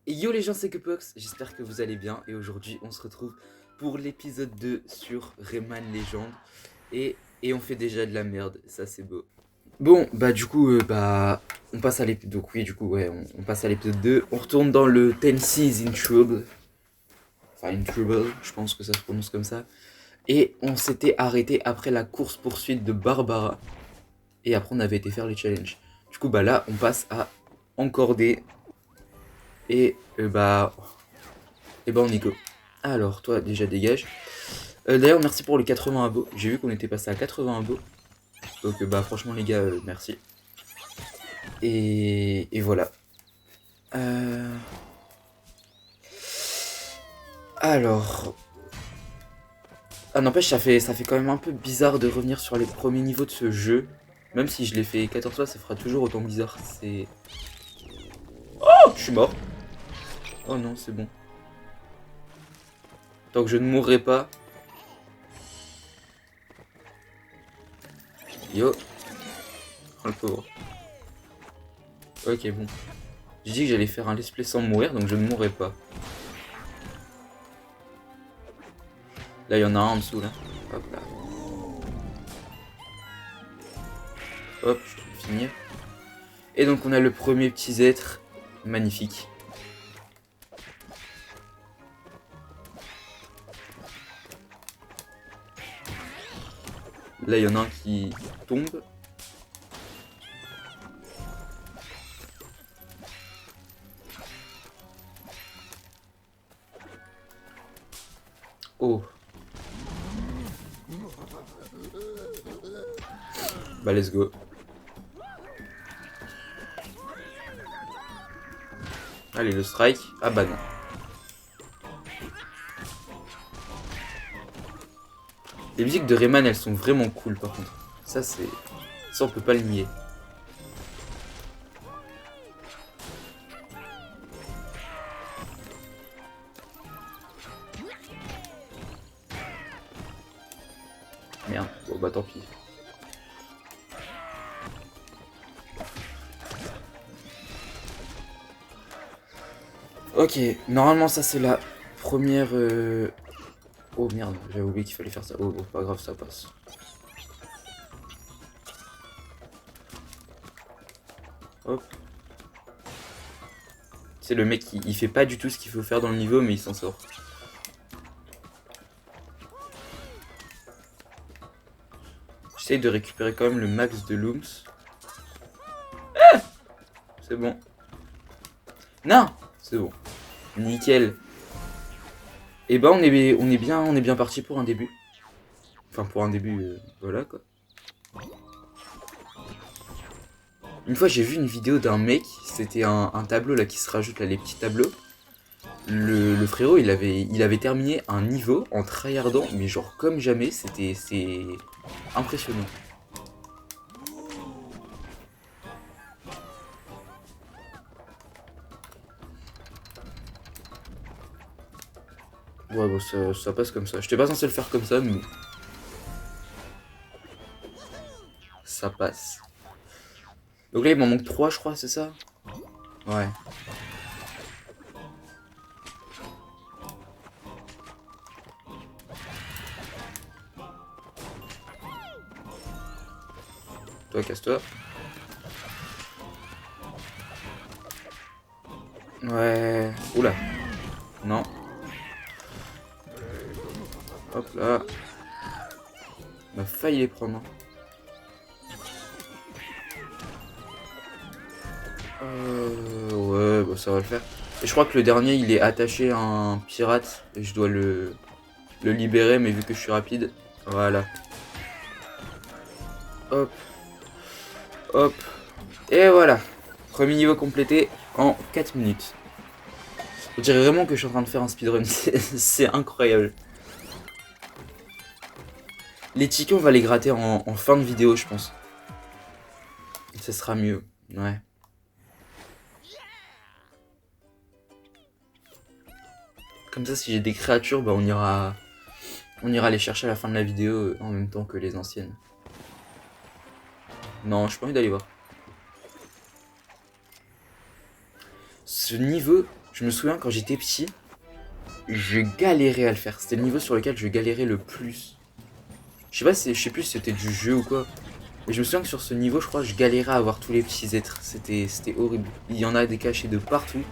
Yo les gens, c'est Kepox, j'espère que vous allez bien et aujourd'hui on se retrouve pour l'épisode 2 sur Rayman Legend et on fait déjà de la merde, ça c'est beau. Bon bah du coup on passe à l'épisode, donc oui du coup ouais on passe à l'épisode 2, on retourne dans le Tensee's in Trouble, enfin in Trouble, je pense que ça se prononce comme ça, et on s'était arrêté après la course poursuite de Barbara et après on avait été faire les challenges. Du coup bah là on passe à encorder et on y go. Alors, toi, déjà dégage. D'ailleurs, merci pour les 80 abos. J'ai vu qu'on était passé à 80 abos. Donc, franchement, les gars, merci. Et voilà. Euh... Alors. Ah, n'empêche, ça fait quand même un peu bizarre de revenir sur les premiers niveaux de ce jeu. Même si je l'ai fait 14 fois, ça fera toujours autant bizarre. C'est. Oh, je suis mort. Oh non, c'est bon. Tant que je ne mourrai pas. Yo. Oh le pauvre. Ok, bon. J'ai dit que j'allais faire un let's play sans mourir, donc je ne mourrai pas. Là, il y en a un en dessous, là. Hop là. Hop, je peux finir. Et donc, on a le premier petit être. Magnifique. Là, il y en a un qui tombe. Oh. Bah, let's go. Allez, le strike. Ah bah non. Les musiques de Rayman, elles sont vraiment cool, par contre. Ça, c'est... Ça, on peut pas le nier. Merde. Bon, bah, tant pis. Ok. Normalement, ça, c'est la première... Oh, merde. J'avais oublié qu'il fallait faire ça. Oh, bon, pas grave, ça passe. Hop. C'est le mec qui il fait pas du tout ce qu'il faut faire dans le niveau, mais il s'en sort. J'essaye de récupérer quand même le max de looms. Ah, c'est bon. Non, c'est bon. Nickel. Et bah on est bien parti pour un début. Enfin pour un début, voilà quoi. Une fois j'ai vu une vidéo d'un mec, c'était un tableau là qui se rajoute là, les petits tableaux. Le frérot il avait terminé un niveau en tryhardant, mais genre comme jamais, c'est impressionnant. Ouais bon ça passe comme ça. J'étais pas censé le faire comme ça, mais ça passe. Donc là il m'en manque 3 je crois, c'est ça? Ouais. Toi casse-toi. Ouais. Oula. Non. Hop là. On a failli les prendre. Ouais, bah ça va le faire. Et je crois que le dernier il est attaché à un pirate et je dois le libérer, mais vu que je suis rapide, voilà. Hop, hop, et voilà. Premier niveau complété en 4 minutes. On dirait vraiment que je suis en train de faire un speedrun, c'est incroyable. Les tickets on va les gratter en fin de vidéo je pense. Ça sera mieux, ouais. Comme ça si j'ai des créatures, bah on ira les chercher à la fin de la vidéo en même temps que les anciennes. Non, je pas envie d'aller voir. Ce niveau, Je me souviens quand j'étais petit, je galérais à le faire. C'était le niveau sur lequel je galérais le plus. Je sais pas, je sais plus si c'était du jeu ou quoi. Mais je me souviens que sur ce niveau, je crois, je galérais à avoir tous les petits êtres. C'était horrible. Il y en a des cachés de partout.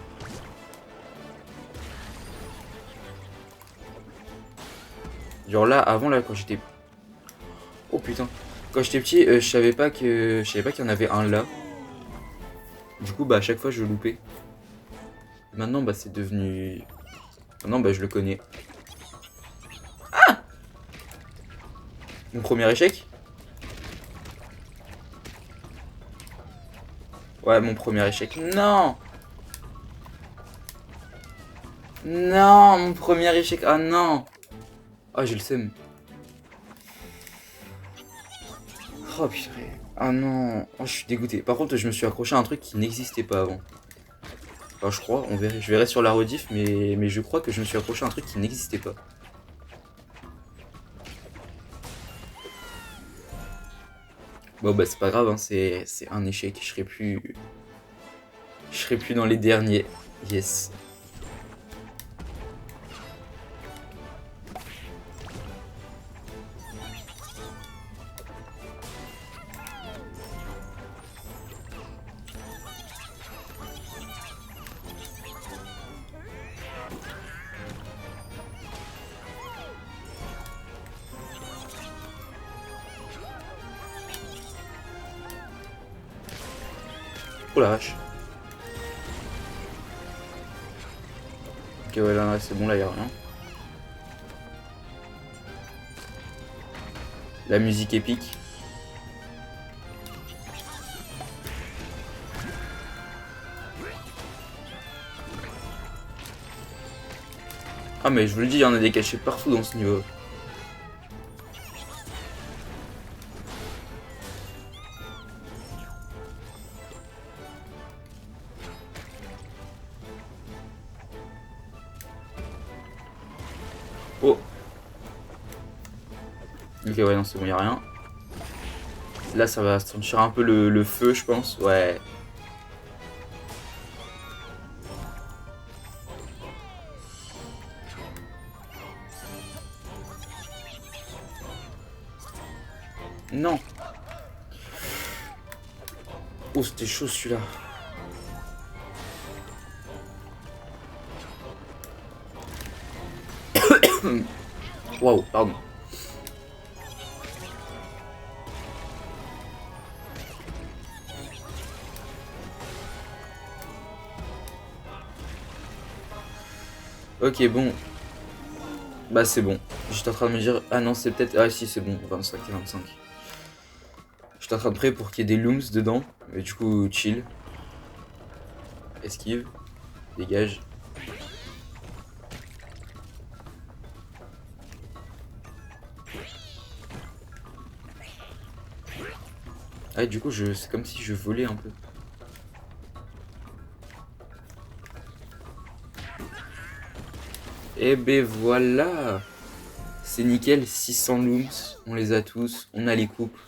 Genre là, avant là, quand j'étais... Oh putain. Quand j'étais petit, je savais pas qu'il y en avait un là. Du coup, bah à chaque fois, je loupais. Maintenant, bah c'est devenu... Maintenant, bah je le connais. Ah! Mon premier échec? Ouais, mon premier échec. Non! Non, mon premier échec. Ah non! Ah, j'ai le seum. Oh purée. Ah non. Oh, je suis dégoûté. Par contre, je me suis accroché à un truc qui n'existait pas avant. Enfin, je crois, on verrait. Je verrai sur la rediff, mais je crois que je me suis accroché à un truc qui n'existait pas. Bon bah c'est pas grave, hein, c'est un échec. Je serai plus dans les derniers. Yes. Oh la vache. Ok ouais là c'est bon, là y'a rien. La musique épique. Ah mais je vous le dis, il y en a des cachets partout dans ce niveau. Oh. Ok ouais non c'est bon, y'a rien. Là ça va sentir un peu le feu je pense. Ouais. Non. Oh c'était chaud celui-là. Waouh, pardon. Ok bon. Bah c'est bon. J'étais en train de me dire... Ah non c'est peut-être... Ah si c'est bon, 25 et 25. J'étais en train de prier pour qu'il y ait des looms dedans. Mais du coup chill. Esquive. Dégage. Ah du coup c'est comme si je volais un peu. Et ben voilà. C'est nickel, 600 looms, on les a tous, on a les coupes,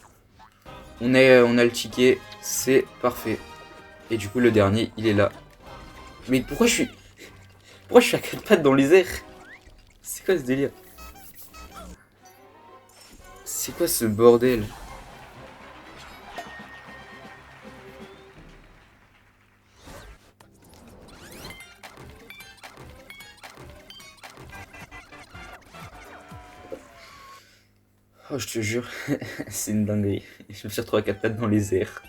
on a le ticket, c'est parfait. Et du coup le dernier, il est là. Mais pourquoi je suis à 4 pattes dans les airs? C'est quoi ce délire? C'est quoi ce bordel? Oh je te jure, c'est une dinguerie. Je me suis retrouvé à 4 pattes dans les airs.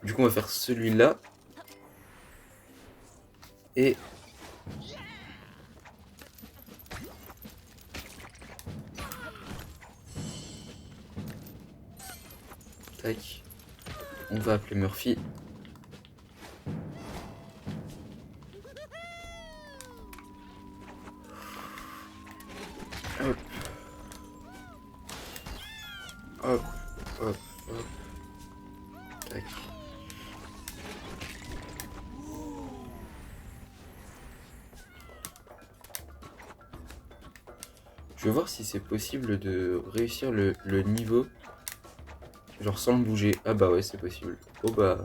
Du coup on va faire celui-là. Et... Tac. On va appeler Murphy. Hop. Hop. Hop. Hop. Tac. Je vais voir si c'est possible de réussir le niveau Genre sans le bouger. Ah bah ouais, c'est possible. Oh bah...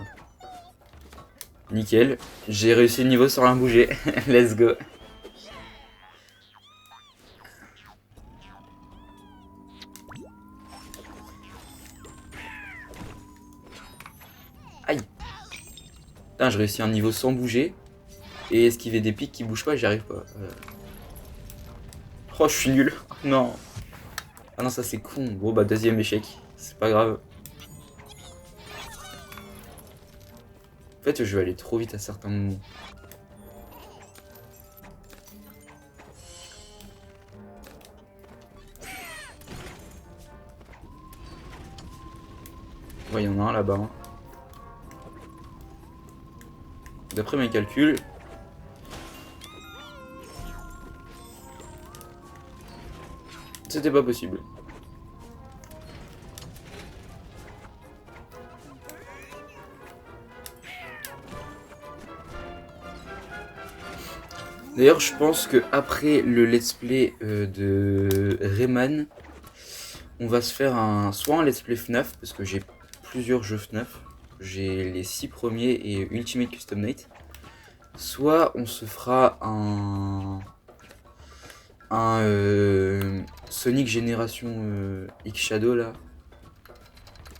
Nickel. J'ai réussi le niveau sans la bouger. Let's go. Aïe. Putain, je réussis un niveau sans bouger. Et esquiver des pics qui bougent pas, j'y arrive pas. Oh, je suis nul. Non. Ah non, ça c'est con. Bon bah deuxième échec. C'est pas grave. En fait, je vais aller trop vite à certains moments. Ouais, il y en a un là-bas. Hein. D'après mes calculs... C'était pas possible. D'ailleurs, je pense que après le let's play de Rayman, on va se faire soit un let's play FNAF, parce que j'ai plusieurs jeux FNAF. J'ai les 6 premiers et Ultimate Custom Night. Soit on se fera un Sonic Génération X Shadow là.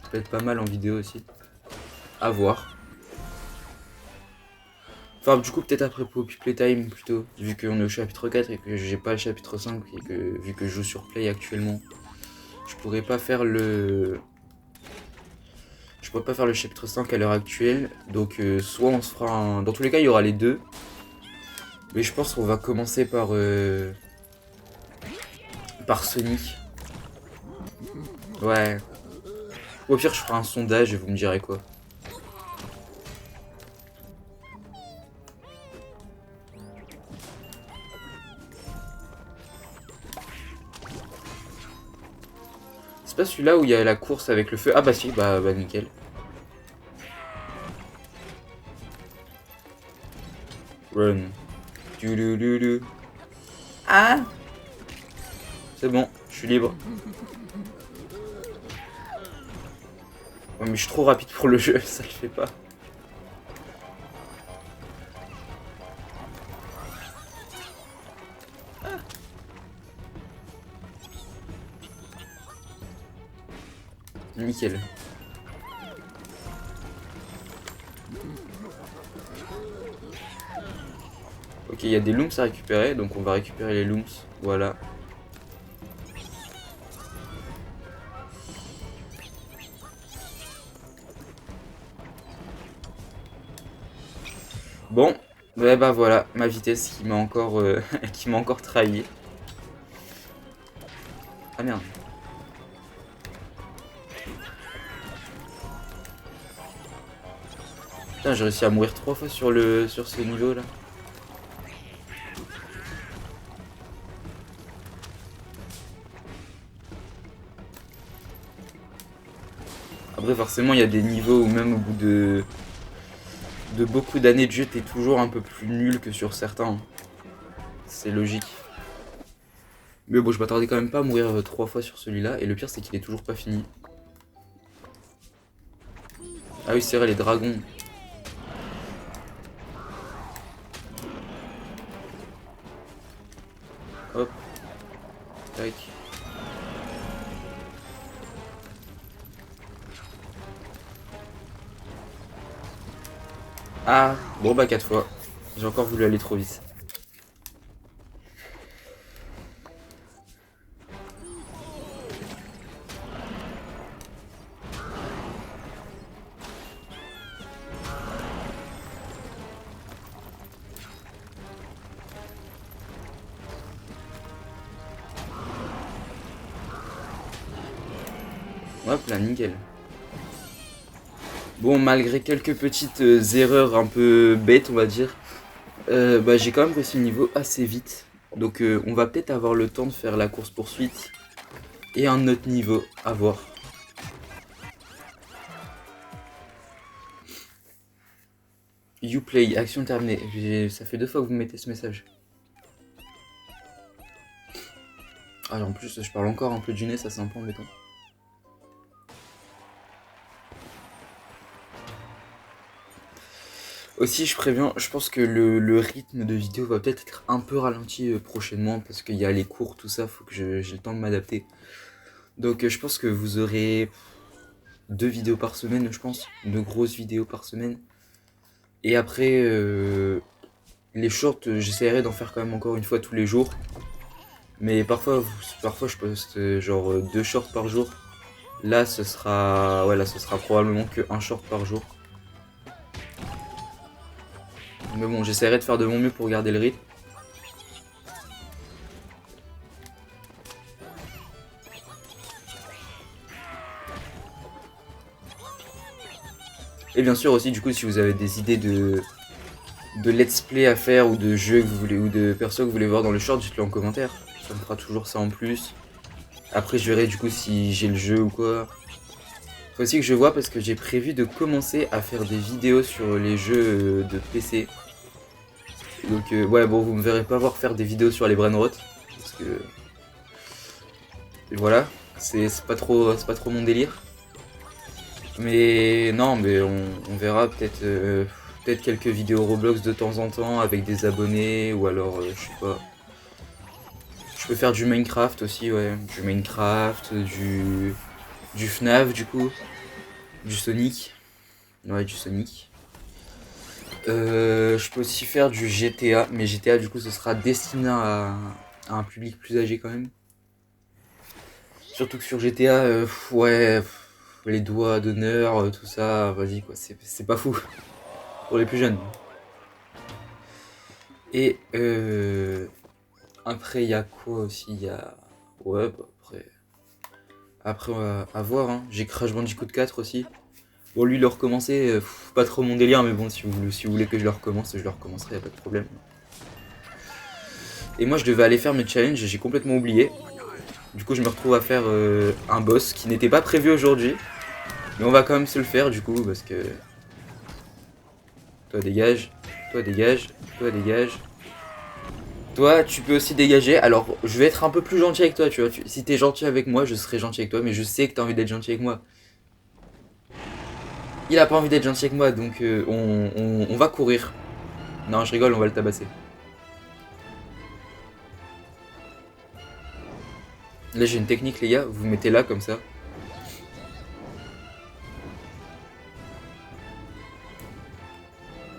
Ça peut être pas mal en vidéo aussi. À voir. Enfin, du coup, peut-être après Poppy Playtime plutôt, vu qu'on est au chapitre 4 et que j'ai pas le chapitre 5 et que vu que je joue sur Play actuellement, je pourrais pas faire le. Je pourrais pas faire le chapitre 5 à l'heure actuelle. Donc, soit on se fera un. Dans tous les cas, il y aura les deux. Mais je pense qu'on va commencer par Sonic. Ouais. Ou au pire, je ferai un sondage et vous me direz quoi. C'est pas celui-là où il y a la course avec le feu. Ah bah si, bah nickel. Run. Ah, c'est bon, je suis libre. Ouais, mais je suis trop rapide pour le jeu, ça le fait pas. Nickel. Ok, il y a des looms à récupérer, donc on va récupérer les looms. Voilà. Bon, ouais, bah voilà, ma vitesse qui m'a encore, qui m'a encore trahi. Ah merde. Putain, j'ai réussi à mourir 3 fois sur ce niveau là. Après forcément il y a des niveaux où même au bout de beaucoup d'années de jeu t'es toujours un peu plus nul que sur certains. C'est logique. Mais bon, je m'attendais quand même pas à mourir 3 fois sur celui-là. Et le pire c'est qu'il est toujours pas fini. Ah oui c'est vrai, les dragons. Hop. Tac. Ah, bon bah 4 fois. J'ai encore voulu aller trop vite. Hop là, nickel. Bon, malgré quelques petites erreurs un peu bêtes, on va dire, bah, j'ai quand même réussi le niveau assez vite. Donc on va peut-être avoir le temps de faire la course poursuite et un autre niveau à voir. You play, action terminée. Ça fait 2 fois que vous me mettez ce message. Ah, en plus, je parle encore un peu du nez, ça c'est un peu embêtant. Aussi, je préviens, je pense que le rythme de vidéo va peut-être être un peu ralenti prochainement parce qu'il y a les cours, tout ça, faut que j'ai le temps de m'adapter. Donc je pense que vous aurez 2 vidéos par semaine, je pense, 2 grosses vidéos par semaine. Et après, les shorts, j'essaierai d'en faire quand même encore une fois tous les jours. Mais parfois je poste genre 2 shorts par jour. Là, ce sera probablement que un short par jour. Mais bon, j'essaierai de faire de mon mieux pour garder le rythme. Et bien sûr aussi, du coup, si vous avez des idées de let's play à faire ou de jeux que vous voulez ou de persos que vous voulez voir dans le short, dites-le en commentaire. Ça me fera toujours ça en plus. Après, je verrai du coup si j'ai le jeu ou quoi. Faut aussi que je vois parce que j'ai prévu de commencer à faire des vidéos sur les jeux de PC. Donc ouais, bon, vous me verrez pas voir faire des vidéos sur les brainrot parce que voilà, c'est pas trop mon délire. Mais non, mais on verra peut-être quelques vidéos Roblox de temps en temps avec des abonnés ou alors je sais pas. Je peux faire du Minecraft aussi, ouais, du Minecraft, du FNAF du coup, du Sonic. Ouais, du Sonic. Je peux aussi faire du GTA, mais GTA du coup ce sera destiné à un public plus âgé quand même. Surtout que sur GTA, ouais, les doigts d'honneur, tout ça, vas-y quoi, c'est pas fou pour les plus jeunes. Et après il y a quoi aussi, il y a ouais bah, après on va à voir hein. J'ai Crash Bandicoot 4 aussi. Bon lui le recommencer, pas trop mon délire mais bon si vous voulez que je le recommence, je le recommencerai, y a pas de problème. Et moi je devais aller faire mes challenges, j'ai complètement oublié. Du coup je me retrouve à faire un boss qui n'était pas prévu aujourd'hui. Mais on va quand même se le faire du coup parce que... Toi dégage, toi dégage, toi dégage. Toi tu peux aussi dégager. Alors je vais être un peu plus gentil avec toi, tu vois. Si t'es gentil avec moi, je serai gentil avec toi. Mais je sais que t'as envie d'être gentil avec moi. Il a pas envie d'être gentil avec moi donc on va courir. Non je rigole, on va le tabasser. Là j'ai une technique les gars, vous vous mettez là comme ça.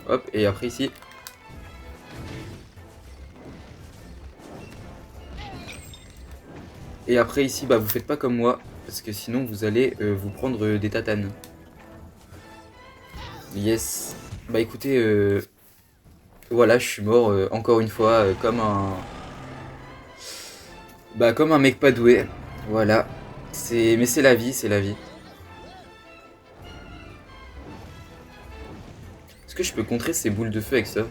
Hop, et après ici. Et après ici, bah vous faites pas comme moi, parce que sinon vous allez vous prendre des tatanes. Yes. Bah écoutez, voilà, je suis mort encore une fois, comme un... Bah comme un mec pas doué. Voilà. Mais c'est la vie, c'est la vie. Est-ce que je peux contrer ces boules de feu avec ça?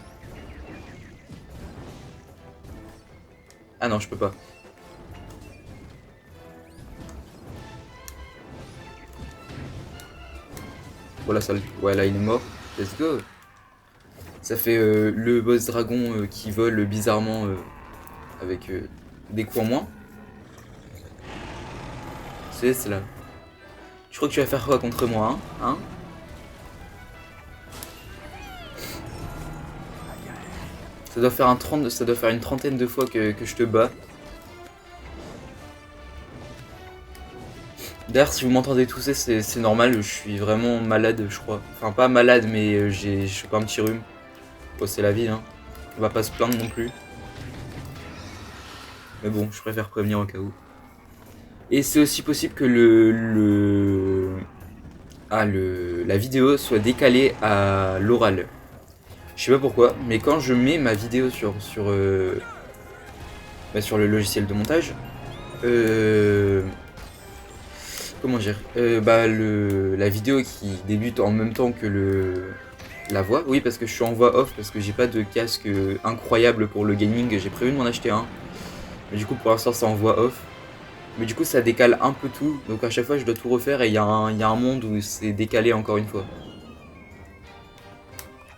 Ah non, je peux pas. Voilà, ça, ouais, là il est mort. Let's go. Ça fait le boss dragon qui vole bizarrement avec des coups en moins. C'est cela. Je crois que tu vas faire quoi contre moi, hein? Ça doit faire une trentaine de fois que je te bats. D'ailleurs, si vous m'entendez tousser, c'est normal, je suis vraiment malade, je crois. Enfin, pas malade, mais j'ai chopé un petit rhume. Bon, c'est la vie, hein. On va pas se plaindre non plus. Mais bon, je préfère prévenir au cas où. Et c'est aussi possible que la vidéo soit décalée à l'oral. Je sais pas pourquoi, mais quand je mets ma vidéo sur le logiciel de montage, comment dire, la vidéo qui débute en même temps que la voix. Oui, parce que je suis en voix off, parce que j'ai pas de casque incroyable pour le gaming. J'ai prévu de m'en acheter un, mais du coup pour l'instant c'est en voix off. Mais du coup ça décale un peu tout, donc à chaque fois je dois tout refaire et il y a un monde où c'est décalé encore une fois.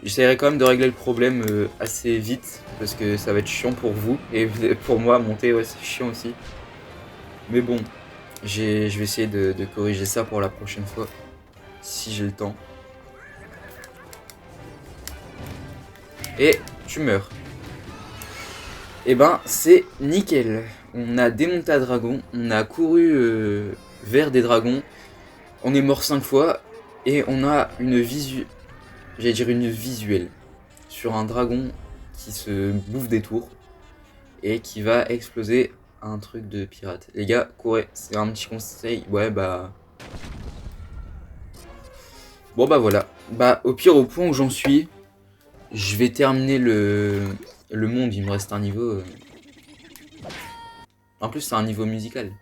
J'essaierai quand même de régler le problème assez vite, parce que ça va être chiant pour vous, et pour moi monter ouais c'est chiant aussi. Mais bon, je vais essayer de corriger ça pour la prochaine fois, si j'ai le temps. Et tu meurs. Et ben c'est nickel. On a démonté un dragon, on a couru vers des dragons, on est mort 5 fois et on a une visuelle sur un dragon qui se bouffe des tours et qui va exploser un truc de pirate. Les gars, courez, c'est un petit conseil. Ouais bah bon bah voilà. Bah au pire, au point où j'en suis, je vais terminer le monde, il me reste un niveau. En plus, c'est un niveau musical.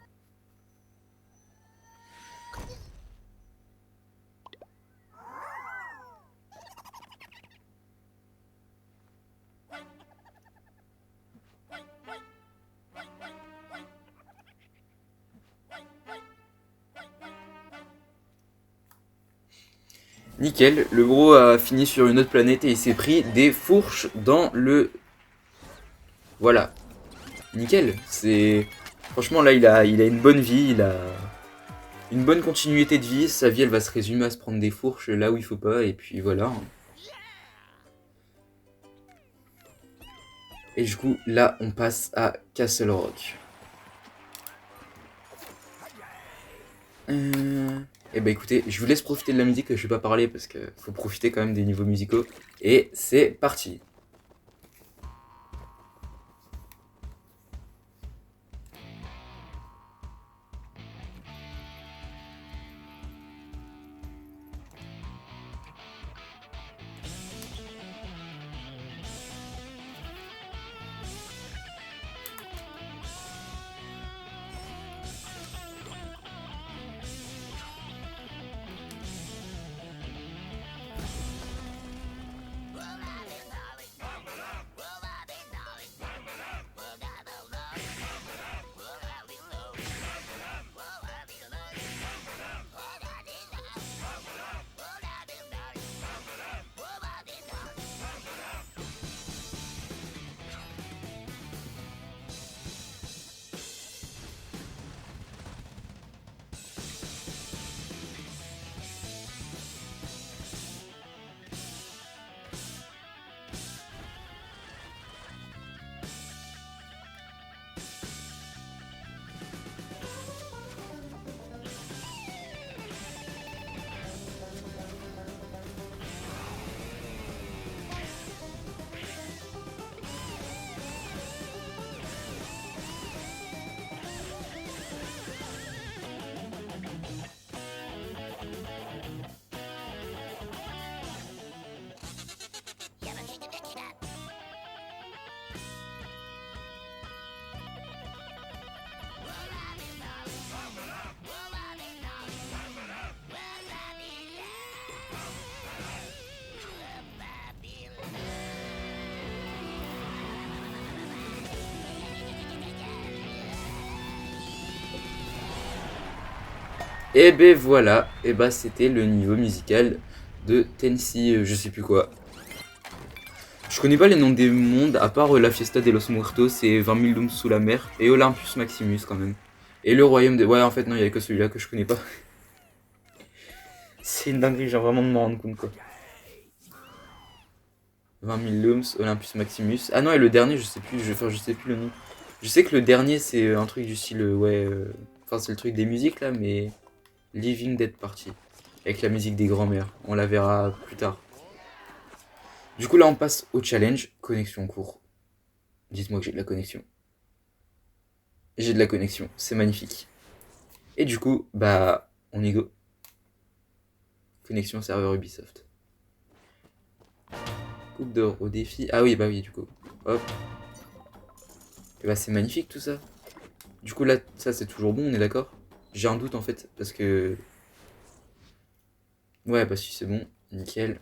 Nickel, le gros a fini sur une autre planète et il s'est pris des fourches dans le... Voilà. Nickel, c'est... Franchement là il a une bonne vie, il a une bonne continuité de vie, sa vie elle va se résumer à se prendre des fourches là où il faut pas et puis voilà. Et du coup là on passe à Castle Rock. Et bah écoutez, je vous laisse profiter de la musique, je vais pas parler parce que faut profiter quand même des niveaux musicaux. Et c'est parti. Et ben voilà, et bah c'était le niveau musical de Tennessee, je sais plus quoi. Je connais pas les noms des mondes, à part la Fiesta de los Muertos et 20 000 Looms sous la mer, et Olympus Maximus quand même. Et le royaume de... Ouais en fait non, il y avait que celui-là que je connais pas. C'est une dinguerie, j'ai vraiment de m'en rendre compte quoi. 20 000 Looms, Olympus Maximus. Ah non, et le dernier, je sais plus, enfin, je sais plus le nom. Je sais que le dernier c'est un truc du style, ouais... Enfin c'est le truc des musiques là, mais... Living Dead Party. Avec la musique des grands-mères. On la verra plus tard. Du coup, là, on passe au challenge. Connexion court. Dites-moi que j'ai de la connexion. J'ai de la connexion. C'est magnifique. Et du coup, bah, on y go. Connexion serveur Ubisoft. Coupe d'or au défi. Ah oui, bah oui, du coup. Hop. Et bah, c'est magnifique tout ça. Du coup, là, ça, c'est toujours bon, on est d'accord? J'ai un doute en fait, parce que... Ouais, bah si, c'est bon. Nickel.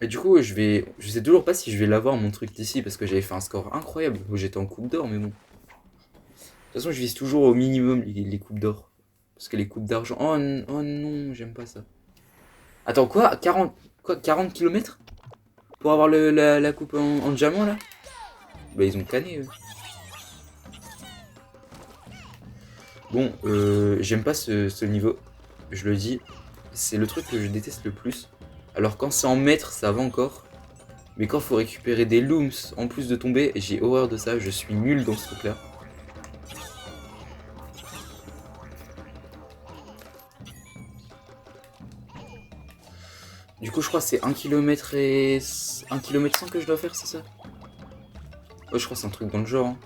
Mais du coup, je sais toujours pas si je vais l'avoir mon truc d'ici parce que j'avais fait un score incroyable où j'étais en coupe d'or, mais bon. De toute façon, je vise toujours au minimum les coupes d'or. Parce que les coupes d'argent. Oh, oh non, j'aime pas ça. Attends, quoi 40 km pour avoir la coupe en diamant là? Bah, ils ont canné eux. Bon, j'aime pas ce niveau. Je le dis. C'est le truc que je déteste le plus. Alors, quand c'est en mètres, ça va encore. Mais quand faut récupérer des looms en plus de tomber, j'ai horreur de ça, je suis nul dans ce truc là. Du coup je crois que c'est 1 km et 1 km 100 que je dois faire, c'est ça? Ouais, je crois que c'est un truc dans le genre. Hein.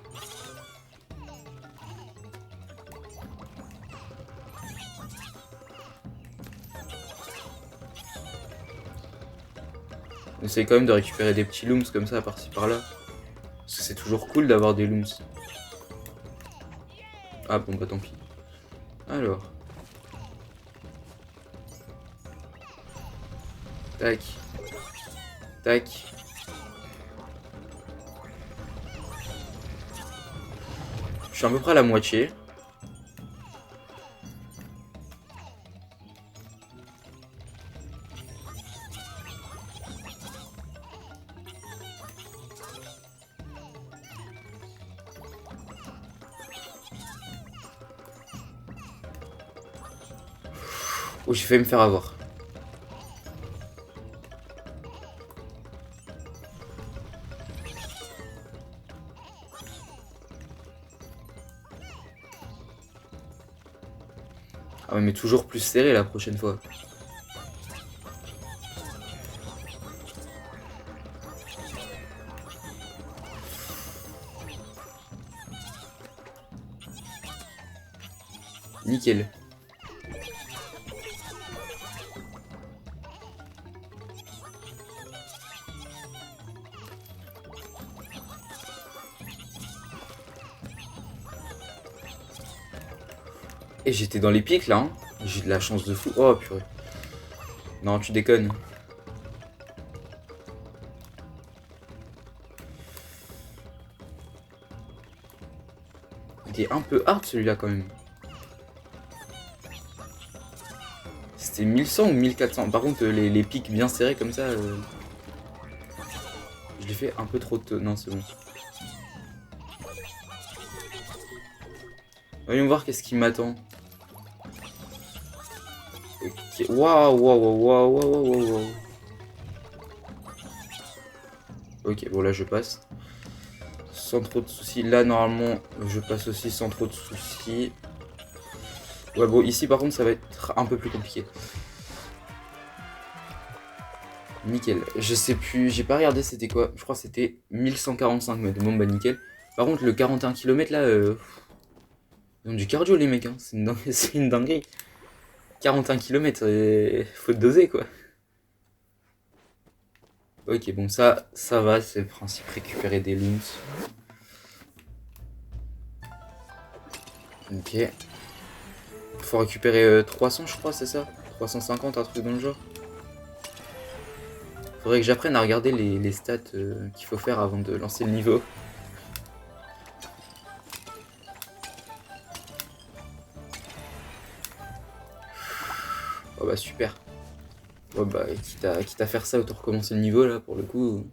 On essaye quand même de récupérer des petits looms comme ça par-ci par-là. Parce que c'est toujours cool d'avoir des looms. Ah bon bah tant pis. Alors. Tac. Tac. Je suis à peu près à la moitié. Oh, j'ai failli me faire avoir. Ah ouais, mais toujours plus serré la prochaine fois. Nickel. Et j'étais dans les pics là, hein. J'ai de la chance de fou. Oh purée. Non, tu déconnes. Il est un peu hard celui-là quand même. C'était 1100 ou 1400. Par contre, les pics bien serrés comme ça, je l'ai fait un peu trop tôt. Non, c'est bon. Voyons voir qu'est-ce qui m'attend. Ok. Waouh, waouh, waouh, waouh, waouh, waouh. Ok, bon là je passe. Sans trop de soucis. Là, normalement, je passe aussi sans trop de soucis. Ouais, bon, ici par contre, ça va être un peu plus compliqué. Nickel. Je sais plus, j'ai pas regardé c'était quoi. Je crois que c'était 1145 mètres. Bon, bah nickel. Par contre, le 41 km là, ils ont du cardio les mecs. Hein. C'est une dinguerie. 41 km, faut doser quoi. Ok, bon, ça va, c'est le principe récupérer des looms. Ok. Faut récupérer 300, je crois, c'est ça 350, un truc dans le genre. Faudrait que j'apprenne à regarder les stats qu'il faut faire avant de lancer le niveau. Oh bah super. Oh bah quitte à faire ça, autant recommencer le niveau là pour le coup.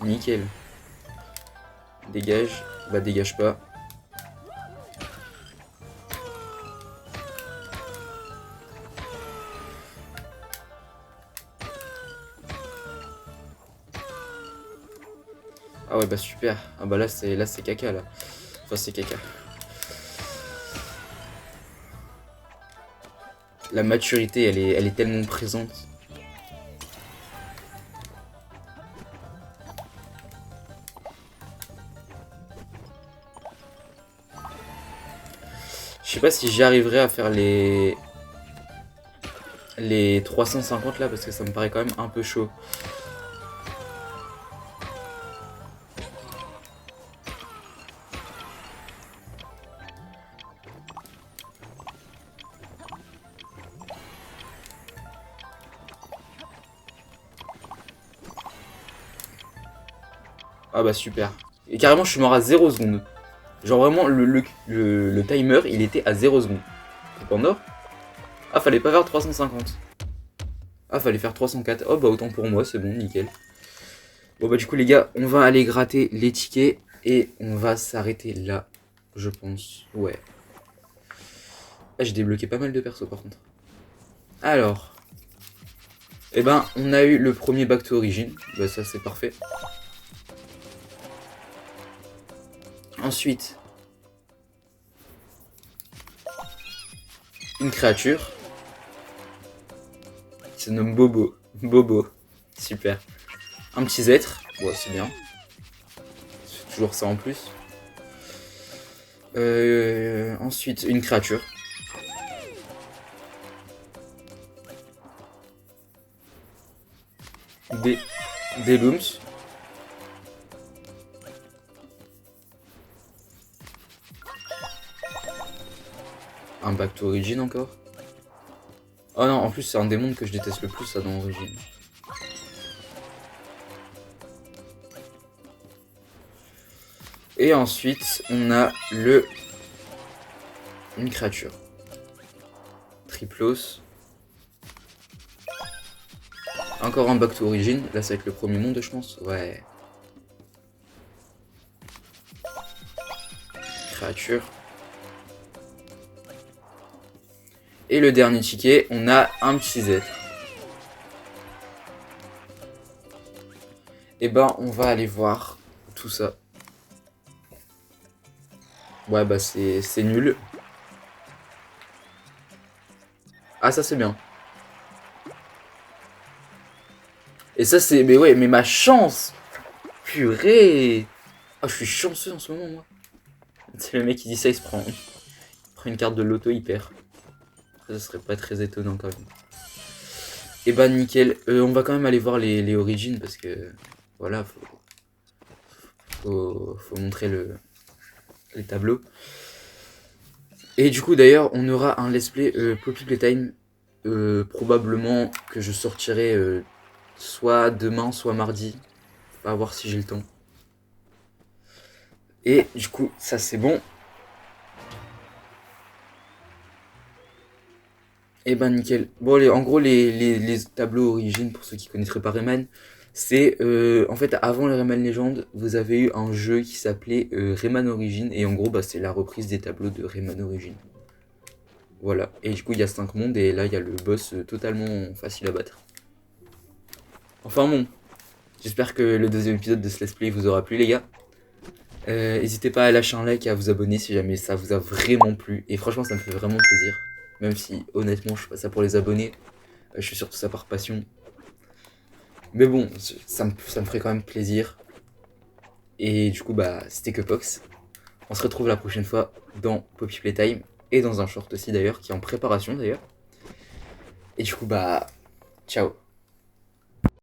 Nickel. Dégage. Bah dégage pas. Ah ouais bah super. Ah bah là c'est caca là. Enfin c'est caca. La maturité elle est tellement présente. Je sais pas si j'y arriverai à faire les 350 là parce que ça me paraît quand même un peu chaud. Ah bah super. Et carrément je suis mort à 0 secondes. Genre vraiment, le timer, il était à 0 secondes. C'est pas mort. Ah, fallait pas faire 350. Ah, fallait faire 304. Oh, bah autant pour moi, c'est bon, nickel. Bon, bah du coup, les gars, on va aller gratter les tickets et on va s'arrêter là, je pense. Ouais. Ah, j'ai débloqué pas mal de persos, par contre. Alors. Eh ben, on a eu le premier Back to Origin. Bah ça, c'est parfait. Ensuite, une créature. Il se nomme Bobo. Bobo. Super. Un petit être. Ouais, c'est bien. C'est toujours ça en plus. Ensuite, une créature. Des looms. Un Back to Origin encore. Oh non, en plus c'est un des mondes que je déteste le plus, ça, dans Origin. Et ensuite, on a une créature. Triplos. Encore un Back to Origin. Là, ça va être le premier monde, je pense. Ouais. Créature. Et le dernier ticket, on a un petit Z. Et ben, on va aller voir tout ça. Ouais, bah c'est nul. Ah, ça c'est bien. Et ça c'est... Mais ouais, mais ma chance. Purée. Ah, je suis chanceux en ce moment, moi. C'est le mec qui dit ça, il prend une carte de loto, il perd. Ça serait pas très étonnant quand même. Et bah nickel. On va quand même aller voir les origines parce que... Voilà, faut montrer les tableaux. Et du coup d'ailleurs on aura un let's play Poppy Playtime probablement que je sortirai soit demain soit mardi. On va voir si j'ai le temps. Et du coup ça c'est bon. Et ben nickel. Bon allez, en gros les tableaux origines pour ceux qui connaîtraient pas Rayman. C'est en fait avant le Rayman Legend, vous avez eu un jeu qui s'appelait Rayman Origin et en gros bah, c'est la reprise des tableaux de Rayman Origin. Voilà, et du coup il y a 5 mondes et là il y a le boss totalement facile à battre. Enfin bon, j'espère que le deuxième épisode de ce let's play vous aura plu les gars. N'hésitez pas à lâcher un like et à vous abonner si jamais ça vous a vraiment plu. Et franchement ça me fait vraiment plaisir. Même si honnêtement je fais pas ça pour les abonnés. Je fais surtout ça par passion. Mais bon, ça me ferait quand même plaisir. Et du coup bah c'était que Pox. On se retrouve la prochaine fois dans Poppy Playtime. Et dans un short aussi d'ailleurs, qui est en préparation d'ailleurs. Et du coup bah, ciao.